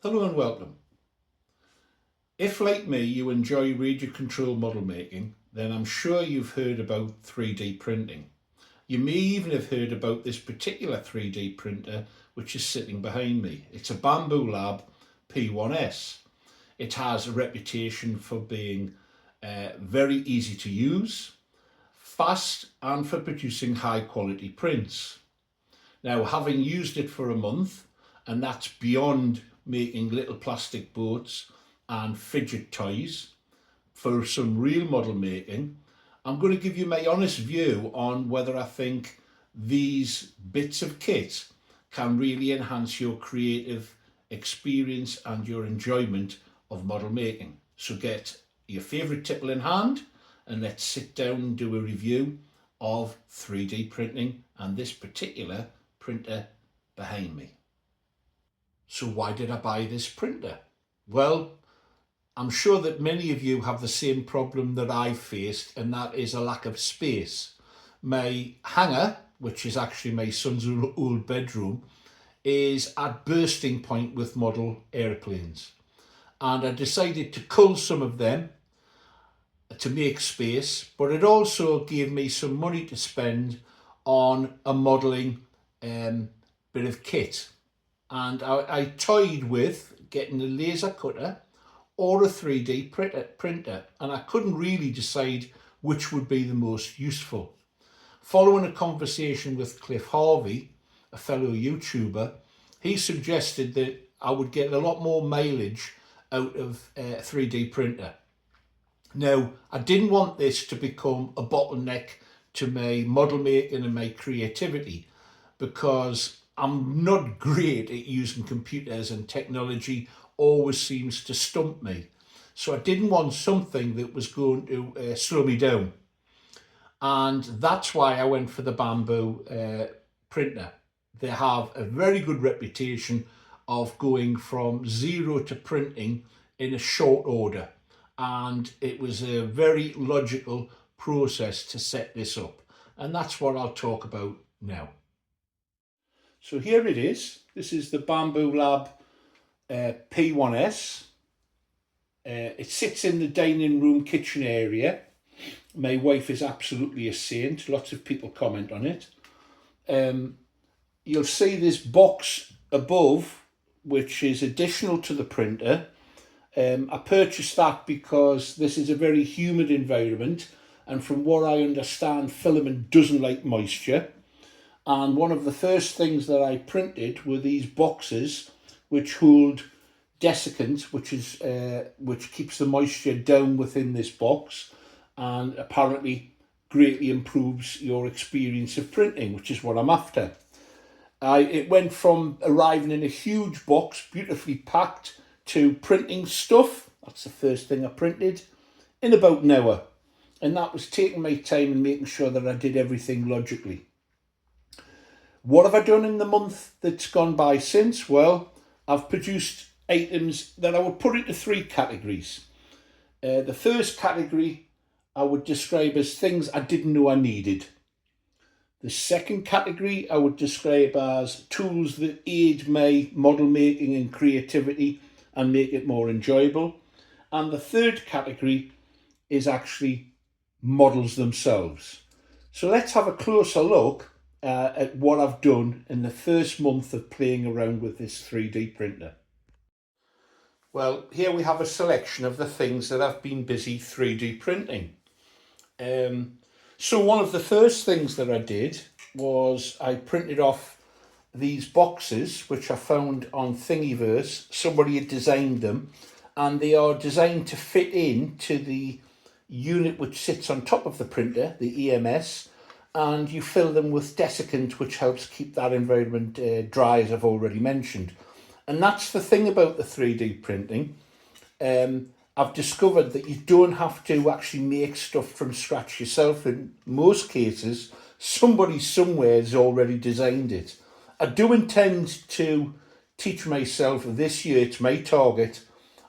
Hello and welcome. If, like me, you enjoy radio control model making, then I'm sure you've heard about 3D printing. You may even have heard about this particular 3D printer which is sitting behind me. It's a Bambu Lab P1S. It has a reputation for being very easy to use, fast, and for producing high quality prints. Now, having used it for a month, and that's beyond making little plastic boats and fidget toys for some real model making, I'm going to give you my honest view on whether I think these bits of kit can really enhance your creative experience and your enjoyment of model making. So get your favourite tipple in hand and let's sit down and do a review of 3D printing and this particular printer behind me. So why did I buy this printer? Well, I'm sure that many of you have the same problem that I've faced, and that is a lack of space. My hangar, which is actually my son's old bedroom, is at bursting point with model airplanes. And I decided to cull some of them to make space, but it also gave me some money to spend on a modelling bit of kit. And I toyed with getting a laser cutter or a 3D printer, and I couldn't really decide which would be the most useful. Following a conversation with Cliff Harvey, a fellow YouTuber, he suggested that I would get a lot more mileage out of a 3D printer. Now, I didn't want this to become a bottleneck to my model making and my creativity, because I'm not great at using computers, and technology always seems to stump me. So I didn't want something that was going to slow me down. And that's why I went for the Bambu printer. They have a very good reputation of going from zero to printing in a short order. And it was a very logical process to set this up. And that's what I'll talk about now. So here it is. This is the Bambu Lab P1S. It sits in the dining room kitchen area. My wife is absolutely a saint. Lots of people comment on it. You'll see this box above, which is additional to the printer. I purchased that because this is a very humid environment, and from what I understand, filament doesn't like moisture. And one of the first things that I printed were these boxes which hold desiccant, which keeps the moisture down within this box, and apparently greatly improves your experience of printing, which is what I'm after. It went from arriving in a huge box, beautifully packed, to printing stuff. That's the first thing I printed in about an hour. And that was taking my time and making sure that I did everything logically. What have I done in the month that's gone by since? Well, I've produced items that I would put into three categories. The first category I would describe as things I didn't know I needed. The second category I would describe as tools that aid my model making and creativity and make it more enjoyable. And the third category is actually models themselves. So let's have a closer look at what I've done in the first month of playing around with this 3D printer. Well, here we have a selection of the things that I've been busy 3D printing. So one of the first things that I did was I printed off these boxes, which I found on Thingiverse. Somebody had designed them, and they are designed to fit into the unit which sits on top of the printer, the EMS, and you fill them with desiccant, which helps keep that environment dry, as I've already mentioned. And that's the thing about the 3D printing. I've discovered that you don't have to actually make stuff from scratch yourself. In most cases, somebody somewhere has already designed it. I do intend to teach myself this year, it's my target,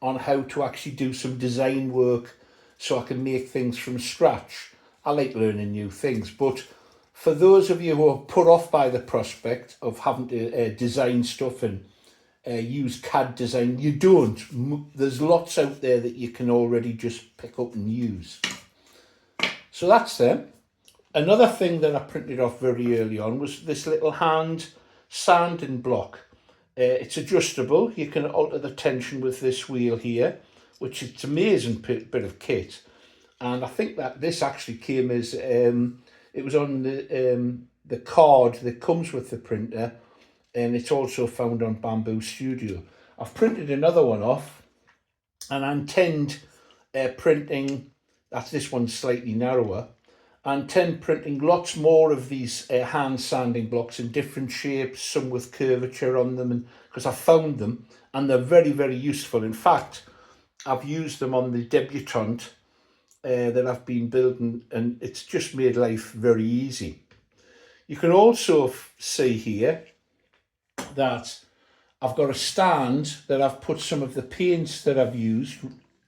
on how to actually do some design work so I can make things from scratch. I like learning new things, but for those of you who are put off by the prospect of having to design stuff and use CAD design. You don't. There's lots out there that you can already just pick up and use. So that's them. Another thing that I printed off very early on was this little hand sanding block. It's adjustable. You can alter the tension with this wheel here, which is an amazing bit of kit. And I think that this actually came as, it was on the card that comes with the printer, and it's also found on Bambu Studio. I've printed another one off, and I intend printing, this one's slightly narrower, I intend printing lots more of these hand sanding blocks in different shapes, some with curvature on them, and because I found them and they're very, very useful. In fact, I've used them on the debutante that I've been building, and it's just made life very easy. You can also see here that I've got a stand that I've put some of the paints that I've used,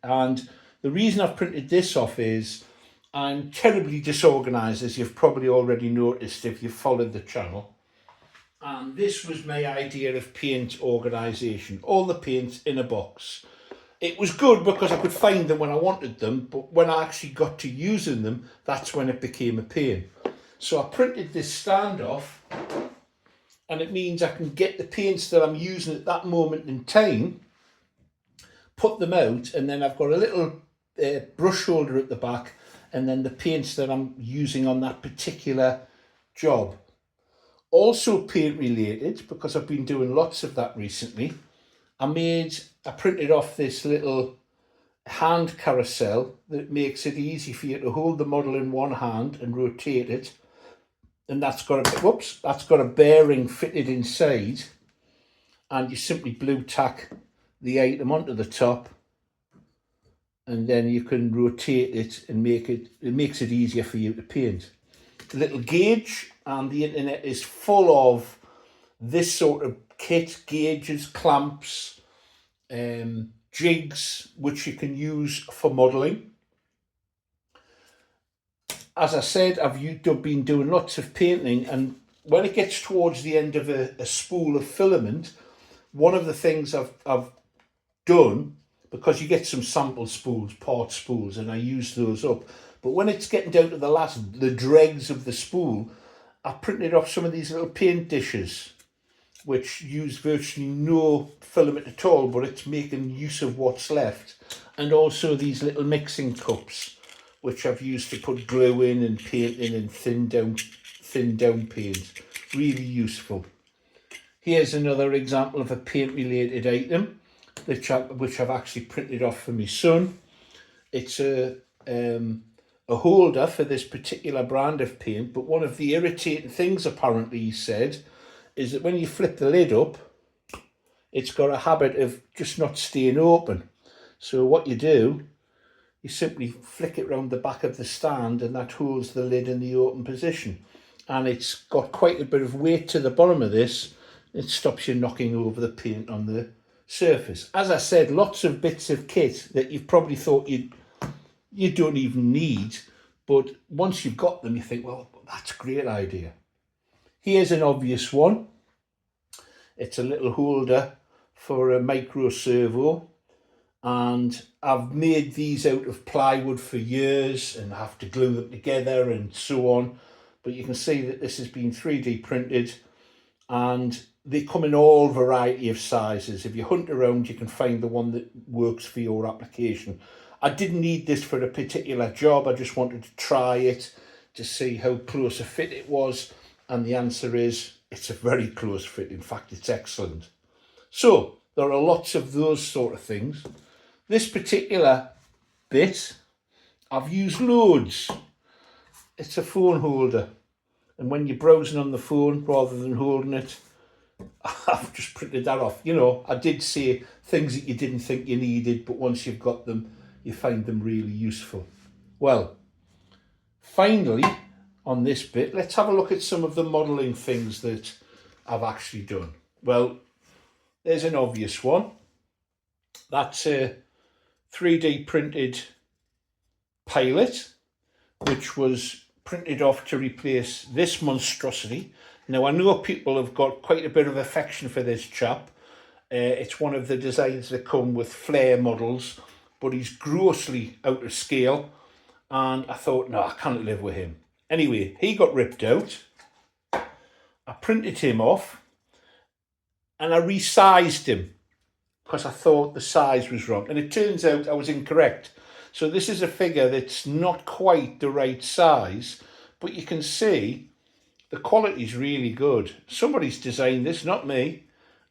and the reason I've printed this off is I'm terribly disorganised, as you've probably already noticed if you've followed the channel. And this was my idea of paint organisation. All the paints in a box. It was good because I could find them when I wanted them, but when I actually got to using them, that's when it became a pain. So I printed this stand off, and it means I can get the paints that I'm using at that moment in time, put them out, and then I've got a little brush holder at the back, and then the paints that I'm using on that particular job. Also paint related, because I've been doing lots of that recently, I printed off this little hand carousel that makes it easy for you to hold the model in one hand and rotate it. And that's got a bearing fitted inside, and you simply blue tack the item onto the top, and then you can rotate it and it makes it easier for you to paint. A little gauge, and the internet is full of this sort of kit, gauges, clamps, jigs, which you can use for modelling. As I said, I've been doing lots of painting, and when it gets towards the end of a spool of filament, one of the things I've done, because you get some sample spools, part spools, and I use those up. But when it's getting down to the dregs of the spool, I printed off some of these little paint dishes, which use virtually no filament at all, but it's making use of what's left. And also these little mixing cups, which I've used to put glue in and paint in and thin down paint. Really useful. Here's another example of a paint related item, which I've actually printed off for my son. It's a holder for this particular brand of paint, but one of the irritating things, apparently he said, is that when you flip the lid up, it's got a habit of just not staying open. So what you do, you simply flick it round the back of the stand, and that holds the lid in the open position. And it's got quite a bit of weight to the bottom of this. It stops you knocking over the paint on the surface. As I said, lots of bits of kit that you've probably thought you don't even need, but once you've got them, you think, well, that's a great idea. Here's an obvious one. It's a little holder for a micro servo, and I've made these out of plywood for years and have to glue them together and so on. But you can see that this has been 3D printed, and they come in all variety of sizes. If you hunt around, you can find the one that works for your application. I didn't need this for a particular job. I just wanted to try it to see how close a fit it was. And the answer is, it's a very close fit. In fact, it's excellent. So there are lots of those sort of things. This particular bit, I've used loads. It's a phone holder. And when you're browsing on the phone, rather than holding it, I've just printed that off. You know, I did say things that you didn't think you needed, but once you've got them, you find them really useful. Well, finally, on this bit, let's have a look at some of the modelling things that I've actually done. Well, there's an obvious one. That's a 3D printed pilot, which was printed off to replace this monstrosity. Now, I know people have got quite a bit of affection for this chap. It's one of the designs that come with flare models, but he's grossly out of scale. And I thought, no, I can't live with him. Anyway, he got ripped out. I printed him off and I resized him because I thought the size was wrong. And it turns out I was incorrect. So this is a figure that's not quite the right size, but you can see the quality is really good. Somebody's designed this, not me,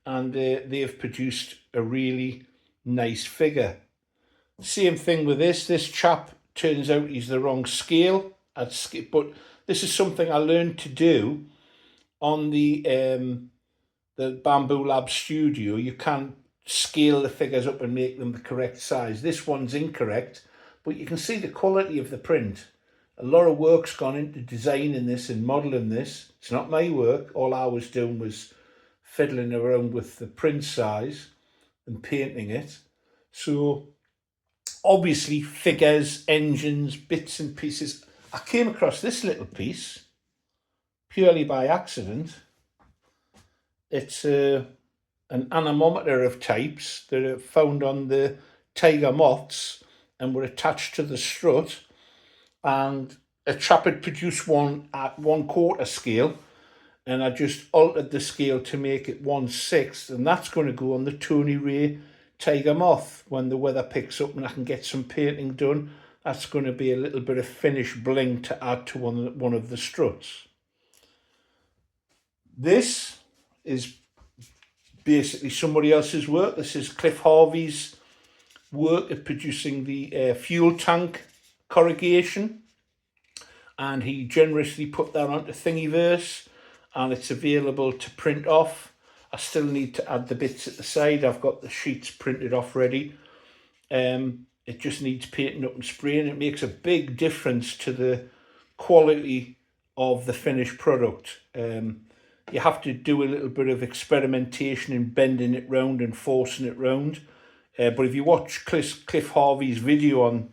and they have produced a really nice figure. Same thing with this. This chap, turns out he's the wrong scale. But this is something I learned to do on the Bambu Lab studio. You can scale the figures up and make them the correct size. This one's incorrect, but you can see the quality of the print. A lot of work's gone into designing this and modelling this. It's not my work. All I was doing was fiddling around with the print size and painting it. So obviously figures, engines, bits and pieces. I came across this little piece purely by accident. It's an anemometer of types that are found on the tiger moths and were attached to the strut, and a chap had produced one at 1/4 scale, and I just altered the scale to make it 1/6, and that's going to go on the Tony Ray tiger moth when the weather picks up and I can get some painting done. That's going to be a little bit of finish bling to add to one of the struts. This is basically somebody else's work. This is Cliff Harvey's work at producing the fuel tank corrugation, and he generously put that onto Thingiverse, and it's available to print off. I still need to add the bits at the side. I've got the sheets printed off ready. It just needs painting up and spraying. It makes a big difference to the quality of the finished product. You have to do a little bit of experimentation in bending it round and forcing it round. But if you watch Cliff Harvey's video on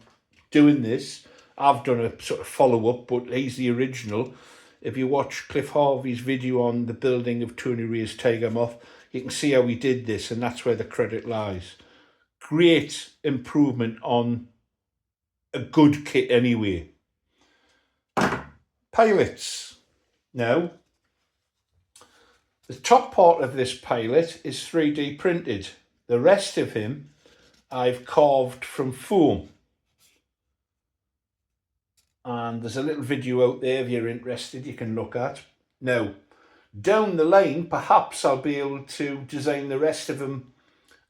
doing this, I've done a sort of follow-up, but he's the original. If you watch Cliff Harvey's video on the building of Tony Ray's tiger moth, you can see how he did this, and that's where the credit lies. Great improvement on a good kit anyway. Pilots. Now, the top part of this pilot is 3D printed. The rest of him I've carved from foam. And there's a little video out there if you're interested you can look at. Now, down the line, perhaps I'll be able to design the rest of them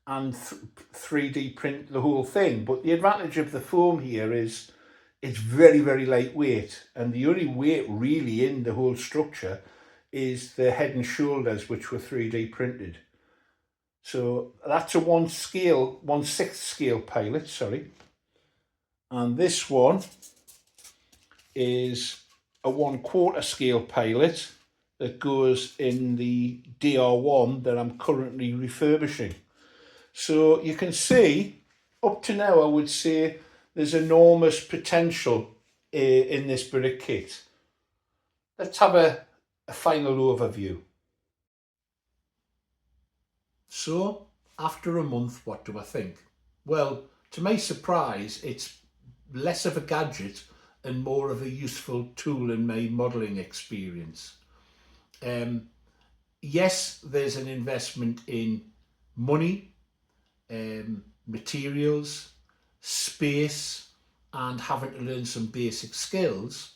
and 3D print the whole thing. But the advantage of the foam here is it's very, very lightweight. And the only weight really in the whole structure is the head and shoulders, which were 3D printed. So that's a 1/6 scale pilot, sorry. And this one is a 1/4 scale pilot that goes in the DR1 that I'm currently refurbishing. So you can see, up to now, I would say there's enormous potential in this bit of kit. Let's have a final overview. So, after a month, what do I think? Well, to my surprise, it's less of a gadget and more of a useful tool in my modelling experience. Yes, there's an investment in money, materials, space, and having to learn some basic skills,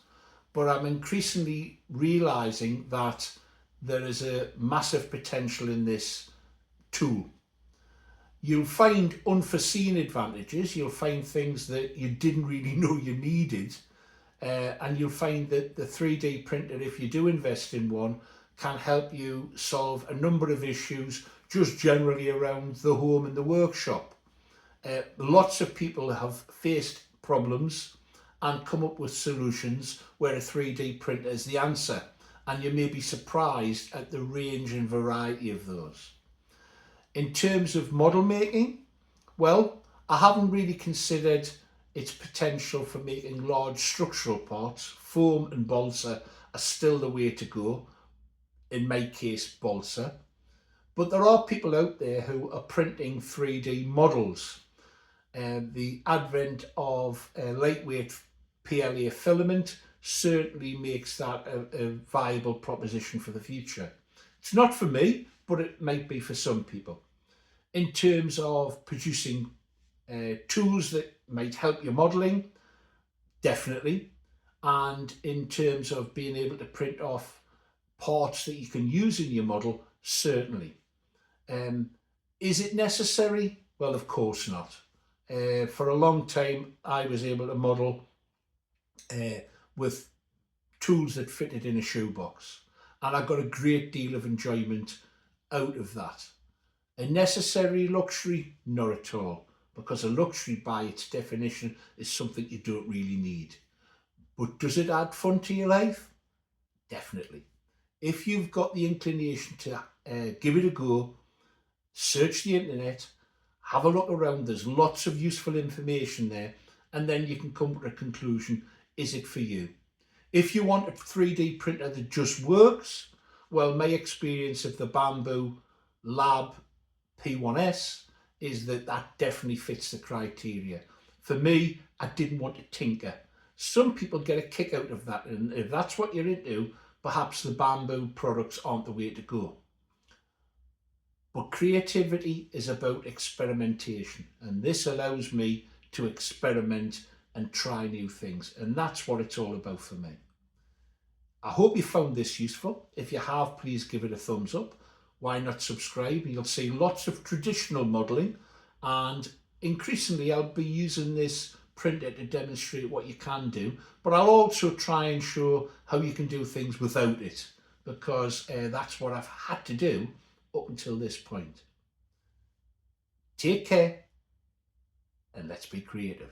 but I'm increasingly realising that there is a massive potential in this tool. You'll find unforeseen advantages, you'll find things that you didn't really know you needed, and you'll find that the 3D printer, if you do invest in one, can help you solve a number of issues just generally around the home and the workshop. Lots of people have faced problems and come up with solutions where a 3D printer is the answer, and you may be surprised at the range and variety of those. In terms of model making, well, I haven't really considered its potential for making large structural parts. Foam and balsa are still the way to go, in my case balsa. But there are people out there who are printing 3D models. The advent of lightweight PLA filament certainly makes that a viable proposition for the future. It's not for me, but it might be for some people. In terms of producing tools that might help your modelling, definitely. And in terms of being able to print off parts that you can use in your model, certainly. Is it necessary? Well, of course not. For a long time, I was able to model with tools that fitted in a shoebox, and I got a great deal of enjoyment out of that. A necessary luxury? Not at all, because a luxury by its definition is something you don't really need. But does it add fun to your life? Definitely. If you've got the inclination to give it a go, search the internet, have a look around, there's lots of useful information there, and then you can come to a conclusion, is it for you? If you want a 3D printer that just works, well, my experience of the Bambu Lab P1S is that that definitely fits the criteria. For me, I didn't want to tinker. Some people get a kick out of that, and if that's what you're into, perhaps the Bambu products aren't the way to go. But creativity is about experimentation, and this allows me to experiment and try new things, and that's what it's all about for me. I hope you found this useful. If you have, please give it a thumbs up. Why not subscribe? You'll see lots of traditional modelling, and increasingly I'll be using this printer to demonstrate what you can do, but I'll also try and show how you can do things without it, because that's what I've had to do up until this point. Take care, and let's be creative.